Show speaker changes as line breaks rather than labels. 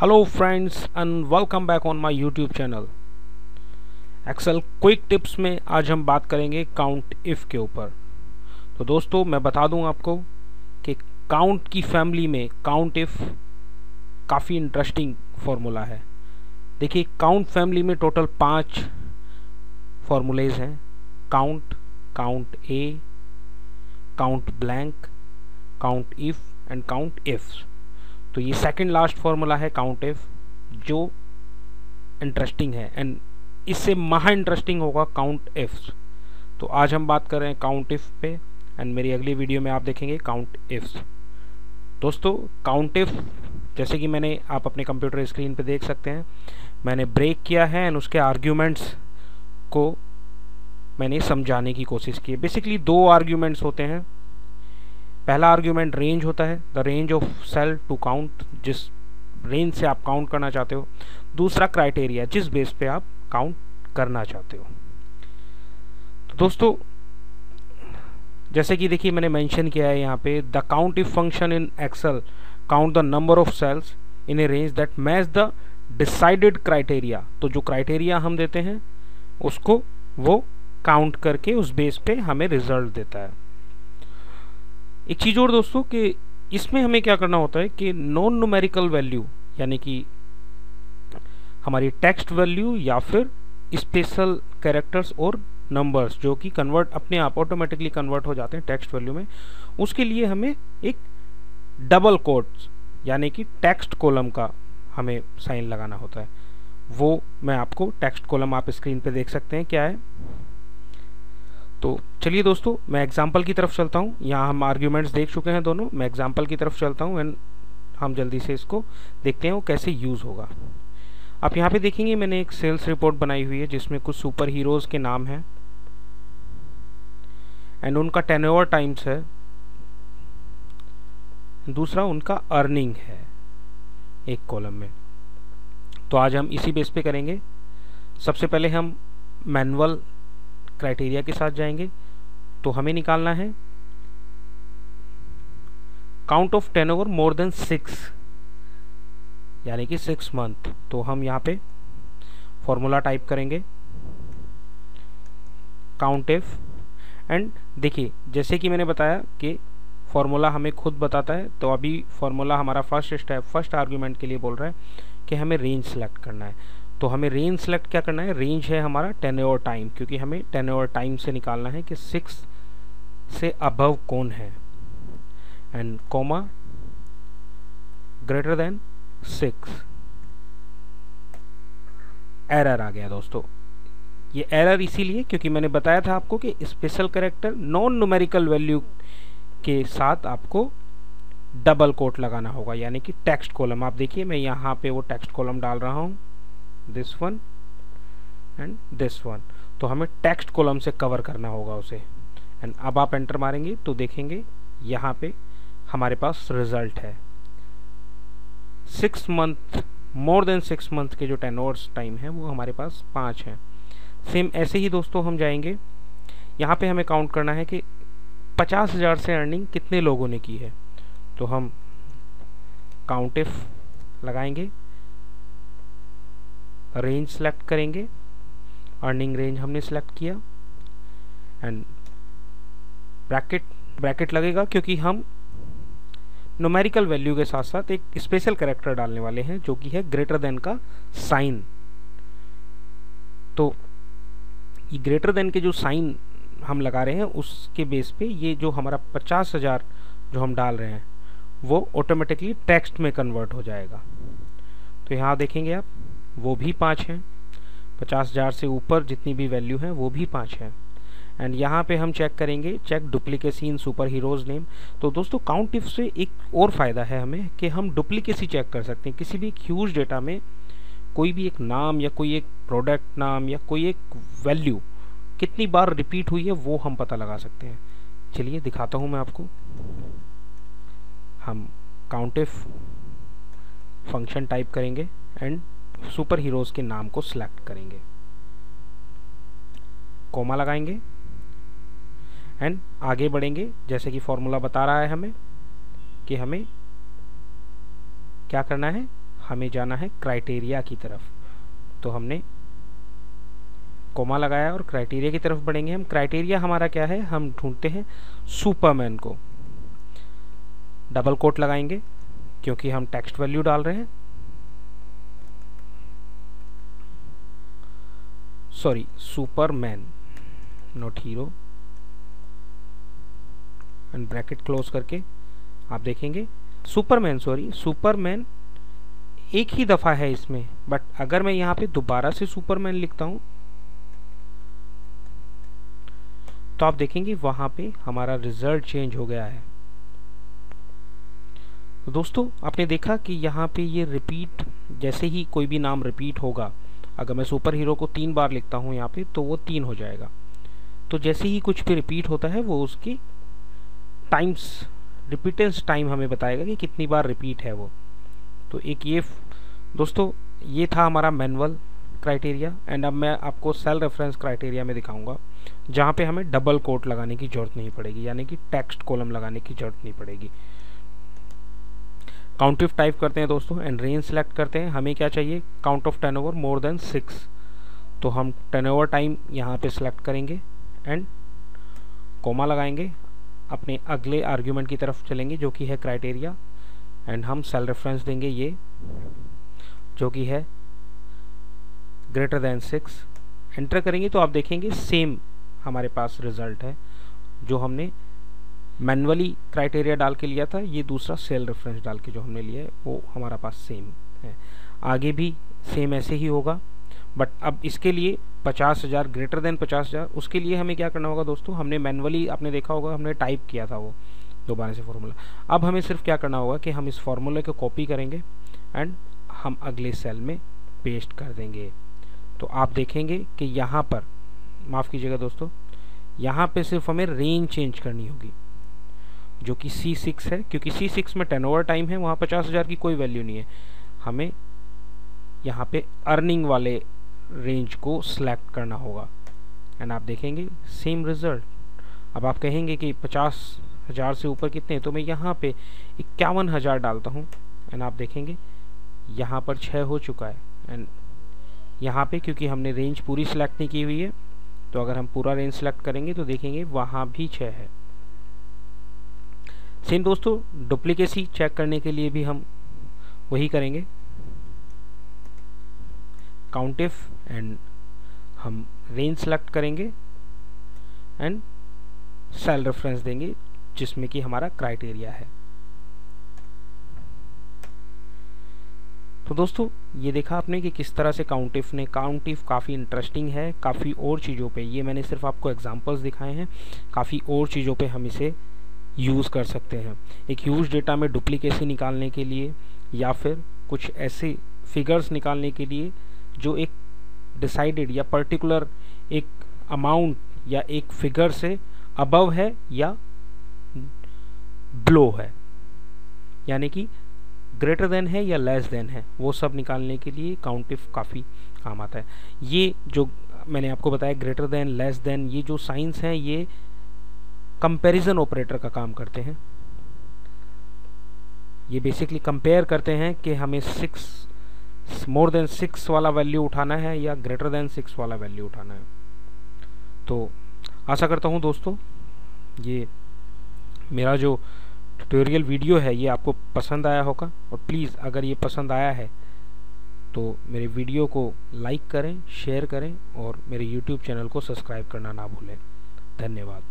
Hello friends and welcome back on my YouTube channel. Excel quick tips में आज हम बात करेंगे काउंट इफ के ऊपर। तो दोस्तों मैं बता दूं आपको कि काउंट की फैमिली में काउंट इफ काफ़ी इंटरेस्टिंग फॉर्मूला है। देखिए काउंट फैमिली में टोटल 5 फॉर्मूलेज हैं। Count, count A, count blank, count if and count if. तो ये सेकंड लास्ट फॉर्मूला है काउंट इफ, जो इंटरेस्टिंग है एंड इससे महा इंटरेस्टिंग होगा काउंट इफ। तो आज हम बात कर रहे हैं काउंट इफ पे एंड मेरी अगली वीडियो में आप देखेंगे काउंट इफ। दोस्तों काउंट इफ जैसे कि आप अपने कंप्यूटर स्क्रीन पे देख सकते हैं, मैंने ब्रेक किया है एंड उसके आर्ग्यूमेंट्स को मैंने समझाने की कोशिश की है। बेसिकली 2 आर्ग्यूमेंट्स होते हैं। पहला आर्ग्यूमेंट रेंज होता है, the range of cell to count, जिस रेंज से आप काउंट करना चाहते हो। दूसरा क्राइटेरिया, जिस बेस पे आप काउंट करना चाहते हो। तो दोस्तों जैसे कि देखिए मैंने मेंशन किया है यहाँ पे, the count if function in Excel count the number of cells in a range that match the decided criteria. तो जो क्राइटेरिया हम देते हैं उसको वो काउंट करके उस बेस पे हमें रिजल्ट देता है। एक चीज़ और दोस्तों कि इसमें हमें क्या करना होता है कि नॉन न्यूमेरिकल वैल्यू यानी कि हमारी टेक्स्ट वैल्यू या फिर स्पेशल कैरेक्टर्स और नंबर्स जो कि कन्वर्ट अपने आप ऑटोमेटिकली कन्वर्ट हो जाते हैं टेक्स्ट वैल्यू में, उसके लिए हमें एक डबल कोट्स यानी कि टेक्स्ट कॉलम का हमें साइन लगाना होता है। वो मैं आपको टेक्स्ट कॉलम आप स्क्रीन पे देख सकते हैं क्या है। तो चलिए दोस्तों मैं एग्जाम्पल की तरफ चलता हूँ। यहाँ हम आर्ग्यूमेंट्स देख चुके हैं दोनों, मैं एग्जाम्पल की तरफ चलता हूँ एंड हम जल्दी से इसको देखते हैं वो कैसे यूज़ होगा। आप यहाँ पे देखेंगे मैंने एक सेल्स रिपोर्ट बनाई हुई है जिसमें कुछ सुपर हीरोज़ के नाम हैं एंड उनका टेन्योर टाइम्स है, दूसरा उनका अर्निंग है एक कॉलम में। तो आज हम इसी बेस पे करेंगे। सबसे पहले हम मैनुअल क्राइटेरिया के साथ जाएंगे। तो हमें निकालना है count of turnover more than 6 यानी कि 6 मंथ। तो हम यहाँ पे फॉर्मूला टाइप करेंगे काउंट इफ एंड देखिए जैसे कि मैंने बताया कि फॉर्मूला हमें खुद बताता है। तो अभी फॉर्मूला हमारा फर्स्ट स्टेप फर्स्ट आर्ग्यूमेंट के लिए बोल रहा है कि हमें रेंज सेलेक्ट करना है। तो हमें रेंज सेलेक्ट क्या करना है, रेंज है हमारा टेन्योर टाइम, क्योंकि हमें टेन्योर टाइम से निकालना है कि 6 से अबव कौन है and comma greater than 6। Error आ गया दोस्तों। ये एरर इसीलिए क्योंकि मैंने बताया था आपको कि special character non numerical value के साथ आपको डबल कोट लगाना होगा यानी कि टेक्स्ट कॉलम। आप देखिए मैं यहाँ पे वो टेक्स्ट कॉलम डाल रहा हूँ, this one and this one. तो हमें टेक्स्ट कॉलम से कवर करना होगा उसे एंड अब आप एंटर मारेंगे तो देखेंगे यहाँ पे हमारे पास रिजल्ट है 6 मंथ, मोर देन 6 मंथ के जो टेन्योर्स टाइम है वो हमारे पास 5 हैं। सेम ऐसे ही दोस्तों हम जाएंगे, यहाँ पे हमें काउंट करना है कि 50,000 से अर्निंग कितने लोगों ने की है। तो हम काउंट इफ लगाएंगे, रेंज सेलेक्ट करेंगे, अर्निंग रेंज हमने सेलेक्ट किया एंड ब्रैकेट लगेगा क्योंकि हम न्यूमेरिकल वैल्यू के साथ साथ एक स्पेशल कैरेक्टर डालने वाले हैं जो कि है ग्रेटर देन का साइन। तो ये ग्रेटर देन के जो साइन हम लगा रहे हैं उसके बेस पे ये जो हमारा 50,000 जो हम डाल रहे हैं वो ऑटोमेटिकली टेक्स्ट में कन्वर्ट हो जाएगा। तो यहाँ देखेंगे आप वो भी 5 हैं, 50,000 से ऊपर जितनी भी वैल्यू है वो भी 5 है एंड यहाँ पे हम चेक करेंगे चेक डुप्लीकेसी इन सुपर हीरोज नेम। तो दोस्तों काउंट इफ से एक और फ़ायदा है हमें कि हम डुप्लीकेसी चेक कर सकते हैं। किसी भी ह्यूज डेटा में कोई भी एक नाम या कोई एक प्रोडक्ट नाम या कोई एक वैल्यू कितनी बार रिपीट हुई है वो हम पता लगा सकते हैं। चलिए दिखाता हूँ मैं आपको। हम काउंट इफ फंक्शन टाइप करेंगे एंड सुपर हीरोज के नाम को सिलेक्ट करेंगे, कॉमा लगाएंगे एंड आगे बढ़ेंगे। जैसे कि फॉर्मूला बता रहा है हमें कि हमें क्या करना है, हमें जाना है क्राइटेरिया की तरफ। तो हमने कोमा लगाया और क्राइटेरिया की तरफ बढ़ेंगे हम। क्राइटेरिया हमारा क्या है, हम ढूंढते हैं सुपरमैन को। डबल कोट लगाएंगे क्योंकि हम टेक्स्ट वैल्यू डाल रहे हैं, sorry Superman not hero, and bracket close करके आप देखेंगे सुपरमैन एक ही दफा है इसमें, बट अगर मैं यहाँ पे दोबारा से सुपरमैन लिखता हूं तो आप देखेंगे वहां पे हमारा रिजल्ट चेंज हो गया है। तो दोस्तों आपने देखा कि यहाँ पे ये रिपीट, जैसे ही कोई भी नाम रिपीट होगा, अगर मैं सुपर हीरो को 3 बार लिखता हूँ यहाँ पे तो वो 3 हो जाएगा। तो जैसे ही कुछ भी रिपीट होता है वो उसकी टाइम्स, रिपीटेंस टाइम हमें बताएगा कि कितनी बार रिपीट है वो। तो एक ये दोस्तों ये था हमारा मैनुअल क्राइटेरिया। एंड अब मैं आपको सेल रेफरेंस क्राइटेरिया में दिखाऊंगा जहाँ पे हमें डबल कोट लगाने की जरूरत नहीं पड़ेगी, यानी कि टेक्स्ट कॉलम लगाने की जरूरत नहीं पड़ेगी। काउंट इफ टाइप करते हैं दोस्तों एंड रेंज सेलेक्ट करते हैं। हमें क्या चाहिए, count of turnover more than 6। तो हम टर्नओवर टाइम यहाँ पे सिलेक्ट करेंगे एंड कोमा लगाएंगे, अपने अगले आर्ग्यूमेंट की तरफ चलेंगे जो कि है क्राइटेरिया, एंड हम सेल रेफरेंस देंगे ये जो कि है ग्रेटर देन 6। एंटर करेंगे तो आप देखेंगे सेम हमारे पास रिजल्ट है। जो हमने मैनुअली क्राइटेरिया डाल के लिया था, ये दूसरा सेल रेफरेंस डाल के जो हमने लिया है वो हमारा पास सेम है। आगे भी सेम ऐसे ही होगा, बट अब इसके लिए 50,000 ग्रेटर देन 50,000, उसके लिए हमें क्या करना होगा दोस्तों, हमने मैनुअली, आपने देखा होगा हमने टाइप किया था वो दोबारा से फॉर्मूला। अब हमें सिर्फ क्या करना होगा कि हम इस फॉर्मूले को कॉपी करेंगे एंड हम अगले सेल में पेस्ट कर देंगे। तो आप देखेंगे कि यहाँ पर, माफ़ कीजिएगा दोस्तों, यहाँ पे सिर्फ हमें रेंज चेंज करनी होगी जो कि C6 है, क्योंकि C6 में टर्नओवर टाइम है, वहाँ 50,000 की कोई वैल्यू नहीं है। हमें यहाँ पे अर्निंग वाले रेंज को सिलेक्ट करना होगा एंड आप देखेंगे सेम रिजल्ट। अब आप कहेंगे कि 50,000 से ऊपर कितने, तो मैं यहाँ पे 51,000 डालता हूँ एंड आप देखेंगे यहाँ पर 6 हो चुका है। एंड यहाँ पे क्योंकि हमने रेंज पूरी सिलेक्ट नहीं की हुई है, तो अगर हम पूरा रेंज सिलेक्ट करेंगे तो देखेंगे वहाँ भी 6 है। सेम दोस्तों डुप्लीकेसी चेक करने के लिए भी हम वही करेंगे, काउंट इफ एंड हम रेंज सेलेक्ट करेंगे एंड सेल रेफरेंस देंगे जिसमें कि हमारा क्राइटेरिया है। तो दोस्तों ये देखा आपने कि किस तरह से काउंट इफ काफ़ी इंटरेस्टिंग है, काफ़ी और चीज़ों पे, ये मैंने सिर्फ आपको एग्जांपल्स दिखाए हैं, काफ़ी और चीज़ों पे हम इसे यूज़ कर सकते हैं। एक ह्यूज डेटा में डुप्लीकेसी निकालने के लिए या फिर कुछ ऐसे फिगर्स निकालने के लिए जो एक डिसाइडेड या पर्टिकुलर एक अमाउंट या एक फिगर से अबव है या बिलो है, यानी कि ग्रेटर देन है या लेस देन है, वो सब निकालने के लिए काउंट इफ काफ़ी काम आता है। ये जो मैंने आपको बताया ग्रेटर देन, लेस देन, ये जो साइंस हैं ये कंपैरिजन ऑपरेटर का काम करते हैं। ये बेसिकली कंपेयर करते हैं कि हमें 6 मोर देन 6 वाला वैल्यू उठाना है या ग्रेटर देन 6 वाला वैल्यू उठाना है। तो आशा करता हूँ दोस्तों ये मेरा जो ट्यूटोरियल वीडियो है ये आपको पसंद आया होगा, और प्लीज़ अगर ये पसंद आया है तो मेरे वीडियो को लाइक करें, शेयर करें और मेरे YouTube चैनल को सब्सक्राइब करना ना भूलें। धन्यवाद।